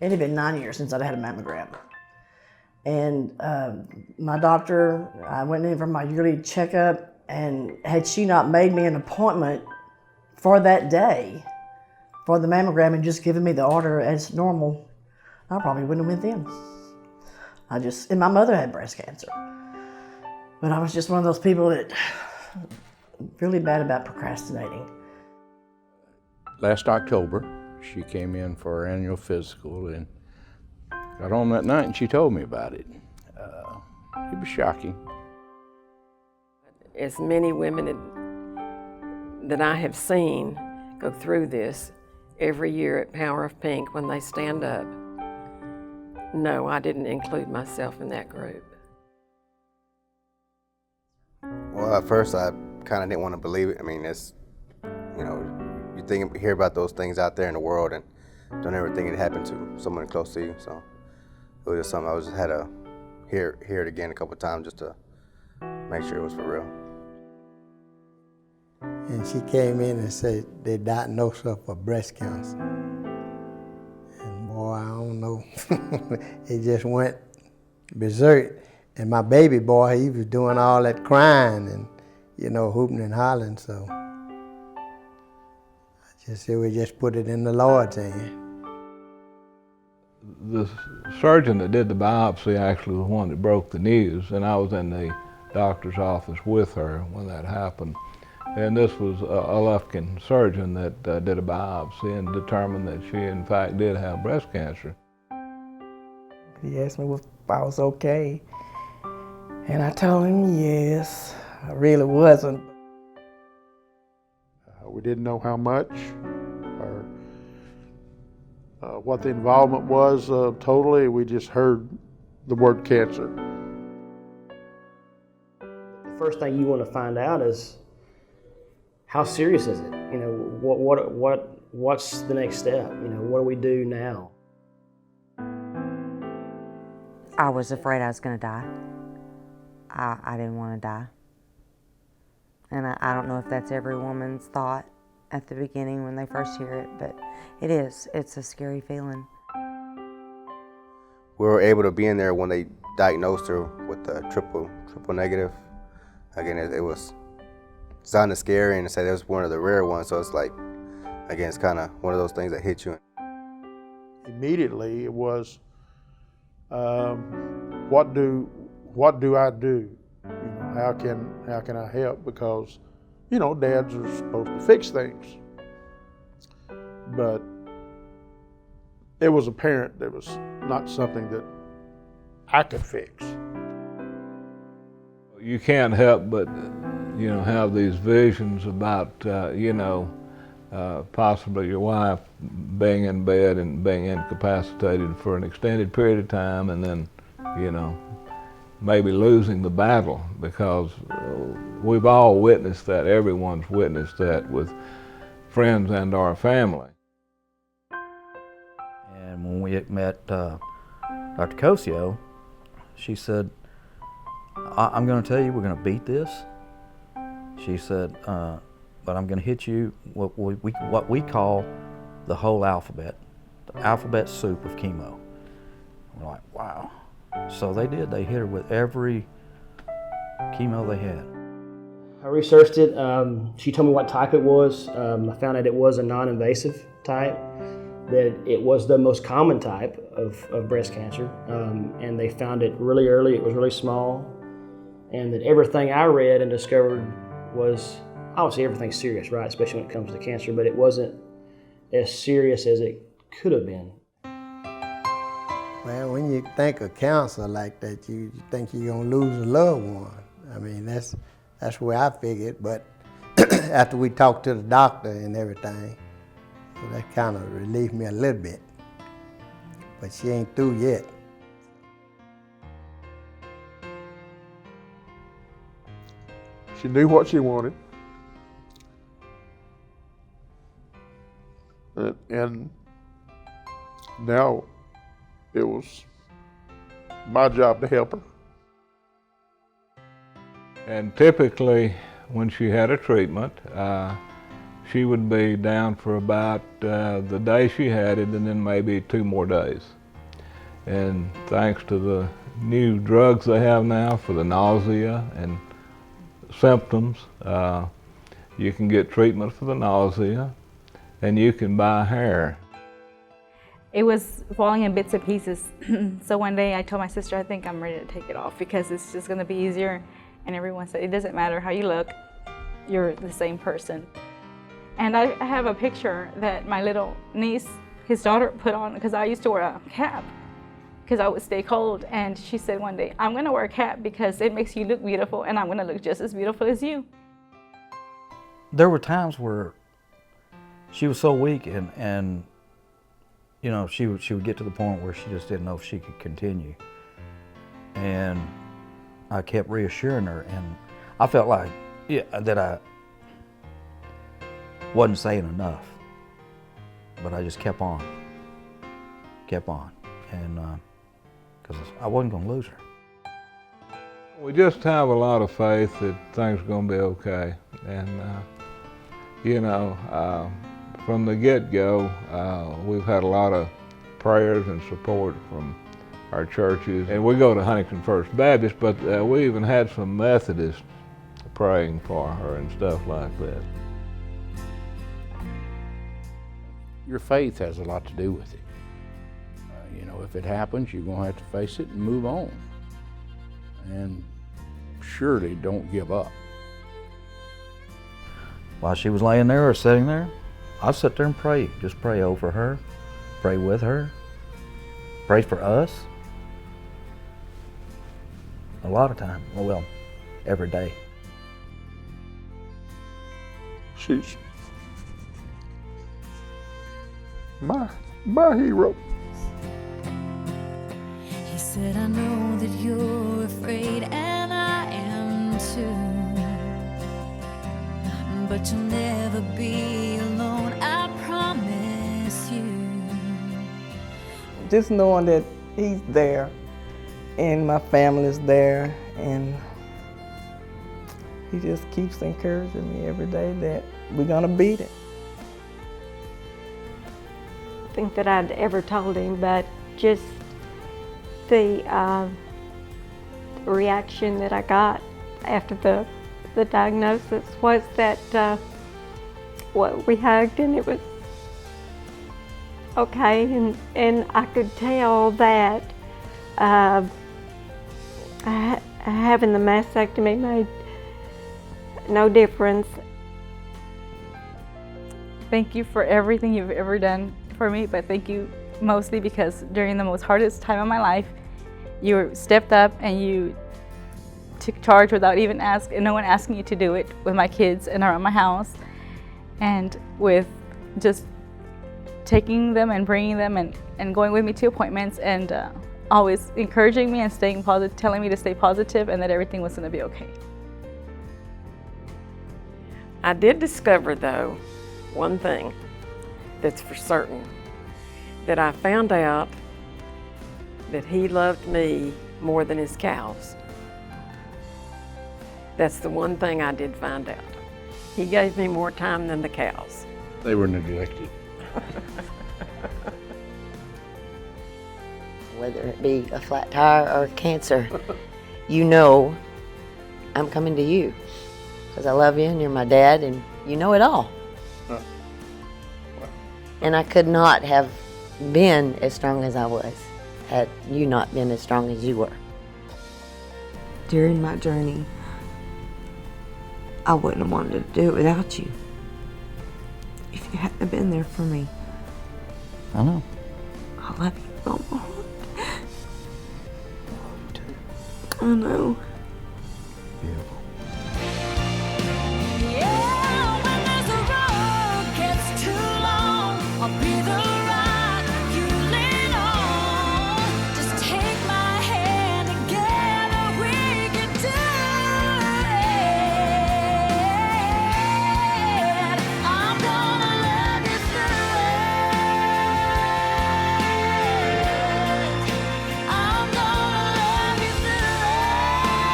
It had been 9 years since I'd had a mammogram. And my doctor, I went in for my yearly checkup, and had she not made me an appointment for that day for the mammogram and just given me the order as normal, I probably wouldn't have went then. And my mother had breast cancer. But I was just one of those people that really bad about procrastinating. Last October, she came in for her annual physical and got home that night and she told me about it. It was shocking. As many women that I have seen go through this every year at Power of Pink when they stand up, no, I didn't include myself in that group. Well, at first I kind of didn't want to believe it. I mean, it's, you know, you hear about those things out there in the world and don't ever think it happened to someone close to you. So it was just something I had to hear it again a couple of times just to make sure it was for real. And she came in and said they diagnosed her for breast cancer. And boy, I don't know, it just went berserk. And my baby boy, he was doing all that crying and, you know, hooping and hollering, so I just said we just put it in the Lord's hand. The surgeon that did the biopsy actually was the one that broke the news, and I was in the doctor's office with her when that happened. And this was a Lufkin surgeon that did a biopsy and determined that she in fact did have breast cancer. He asked me if I was okay, and I told him yes, I really wasn't. We didn't know how much or what the involvement was totally. We just heard the word cancer. The first thing you want to find out is, how serious is it? You know, what's the next step? You know, what do we do now? I was afraid I was going to die. I didn't want to die. And I don't know if that's every woman's thought at the beginning when they first hear it, but it is. It's a scary feeling. We were able to be in there when they diagnosed her with the triple negative. Again, it was sounded scary and said it was one of the rare ones, so it's like, again, it's kind of one of those things that hit you. Immediately it was, what do I do? You know, how can I help? Because, you know, dads are supposed to fix things. But it was apparent there was not something that I could fix. You can't help but, you know, have these visions about, you know, possibly your wife being in bed and being incapacitated for an extended period of time, and then, you know, maybe losing the battle, because we've all witnessed that. Everyone's witnessed that with friends and our family. And when we met Dr. Cosio, she said, I'm going to tell you we're going to beat this. She said, but I'm going to hit you what we call the whole alphabet, the alphabet soup of chemo. We're like, wow. So they did. They hit her with every chemo they had. I researched it. She told me what type it was. I found out it was a non-invasive type, that it was the most common type of breast cancer, and they found it really early. It was really small, and that everything I read and discovered was, obviously everything's serious, right, especially when it comes to cancer, but it wasn't as serious as it could have been. Well, when you think of cancer like that, you think you're gonna lose a loved one. I mean, that's where I figured, but after we talked to the doctor and everything, so that kind of relieved me a little bit. But she ain't through yet. She knew what she wanted. And now it was my job to help her. And typically, when she had a treatment, she would be down for about the day she had it, and then maybe 2 more days. And thanks to the new drugs they have now for the nausea and symptoms, you can get treatment for the nausea, and you can buy hair. It was falling in bits and pieces. So one day I told my sister, I think I'm ready to take it off because it's just gonna be easier. And everyone said, it doesn't matter how you look, you're the same person. And I have a picture that my little niece, his daughter, put on, because I used to wear a cap because I would stay cold. And she said one day, I'm gonna wear a cap because it makes you look beautiful and I'm gonna look just as beautiful as you. There were times where she was so weak and you know, she would get to the point where she just didn't know if she could continue. And I kept reassuring her, and I felt like that I wasn't saying enough, but I just kept on, and because I wasn't going to lose her. We just have a lot of faith that things are going to be okay, and you know, from the get-go, we've had a lot of prayers and support from our churches. And we go to Huntington First Baptist, but we even had some Methodists praying for her and stuff like that. Your faith has a lot to do with it. You know, if it happens, you're going to have to face it and move on. And surely don't give up. While she was laying there or sitting there, I'd sit there and pray. Just pray over her, pray with her, pray for us. A lot of time, well, every day. She's my hero. He said, I know that you're afraid, and I am too. But you'll never be alone, I promise you. Just knowing that he's there and my family's there, and he just keeps encouraging me every day that we're gonna beat it. I think that I'd ever told him, but just the reaction that I got after the diagnosis was that we hugged and it was okay, and I could tell that having the mastectomy made no difference. Thank you for everything you've ever done for me, but thank you mostly because during the most hardest time of my life, you stepped up and you took charge without even no one asking you to do it, with my kids and around my house, and with just taking them and bringing them and going with me to appointments, and always encouraging me and staying positive, telling me to stay positive and that everything was going to be okay. I did discover, though, one thing that's for certain, that I found out that he loved me more than his cows. That's the one thing I did find out. He gave me more time than the cows. They were neglected. Whether it be a flat tire or cancer, you know I'm coming to you because I love you and you're my dad and you know it all. And I could not have been as strong as I was had you not been as strong as you were. During my journey, I wouldn't have wanted to do it without you. If you hadn't been there for me. I know. I love you so much. I know. Beautiful. Yeah, when there's a road gets too long, I'll be the rock you lean on. Just take my hand, together we can do it. I'm gonna love you through it. I'm gonna love you through it.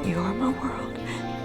You are my world.